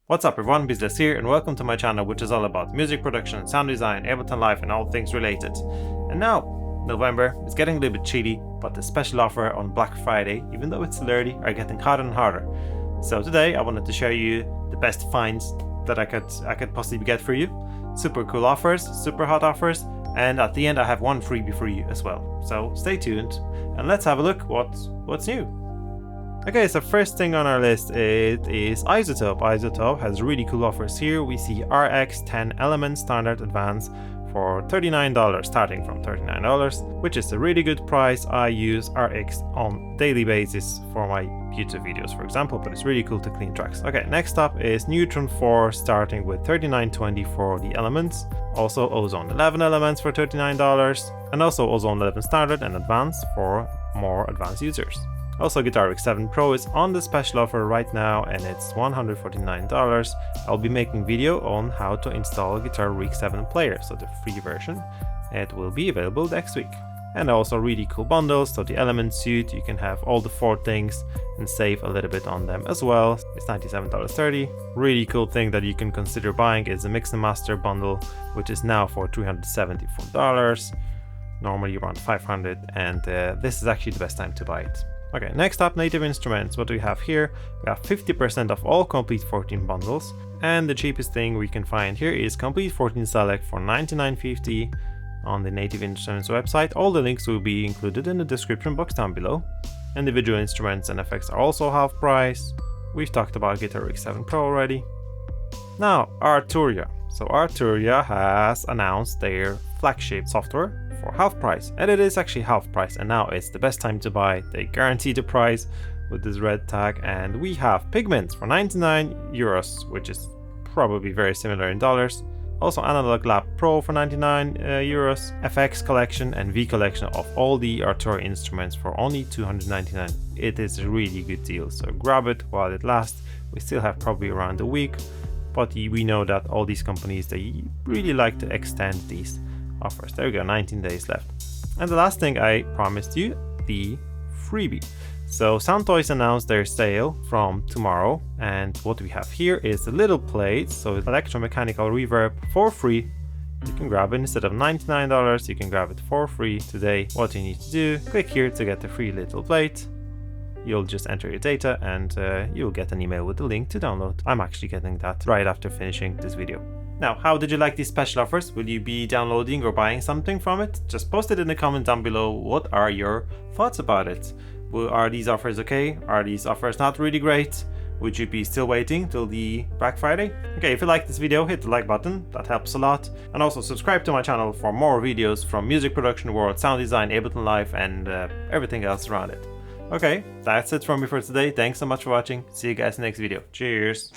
What's up everyone, VST here and welcome to my channel, which is all about music production, sound design, Ableton Live and all things related. And now, November is getting a little bit cheaty, but the special offer on Black Friday, even though it's still early, are getting harder and harder. So today I wanted to show you the best finds that I could possibly get for you. Super cool offers, super hot offers, and at the end I have one freebie for you as well. So stay tuned and let's have a look what's new. Okay, so first thing on our list is Izotope. Izotope has really cool offers here. We see RX 10 Element Standard Advance for $39, starting from $39, which is a really good price. I use RX on daily basis for my YouTube videos, for example, but it's really cool to clean tracks. Okay, next up is Neutron 4, starting with $39.20 for the elements. Also Ozone 11 elements for $39, and also Ozone 11 Standard and Advanced for more advanced users. Also, Guitar Rig 7 Pro is on the special offer right now and it's $149. I'll be making video on how to install Guitar Rig 7 player, so the free version. It will be available next week. And also really cool bundles, so the Element Suit, you can have all the 4 things and save a little bit on them as well. It's $97.30. Really cool thing that you can consider buying is a Mix and Master bundle, which is now for $374. Normally around $500, and this is actually the best time to buy it. Okay, next up, Native Instruments. What do we have here? We have 50% of all Complete 14 bundles, and the cheapest thing we can find here is Complete 14 Select for $99.50 on the Native Instruments website. All the links will be included in the description box down below. Individual instruments and effects are also half price. We've talked about Guitar Rig 7 Pro already. Now, Arturia. So Arturia has announced their flagship software for half price, and it is actually half price, and now it's the best time to buy. They guarantee the price with this red tag, and we have Pigments for €99, which is probably very similar in dollars. Also Analog Lab Pro for €99, FX Collection and V Collection of all the Arturia instruments for only $299. It is a really good deal, so grab it while it lasts. We still have probably around a week, but we know that all these companies, they really like to extend these offers. There we go, 19 days left. And the last thing I promised you, the freebie. So Soundtoys announced their sale from tomorrow, and what we have here is the little plate, so electromechanical reverb for free. You can grab it instead of $99, you can grab it for free today. What you need to do, click here to get the free little plate. You'll just enter your data and you'll get an email with the link to download. I'm actually getting that right after finishing this video. Now, how did you like these special offers? Will you be downloading or buying something from it? Just post it in the comment down below. What are your thoughts about it? Are these offers okay? Are these offers not really great? Would you be still waiting till the Black Friday? Okay, if you like this video, hit the like button, that helps a lot. And also subscribe to my channel for more videos from music production world, sound design, Ableton Live, and everything else around it. Okay, that's it from me for today. Thanks so much for watching. See you guys in the next video. Cheers!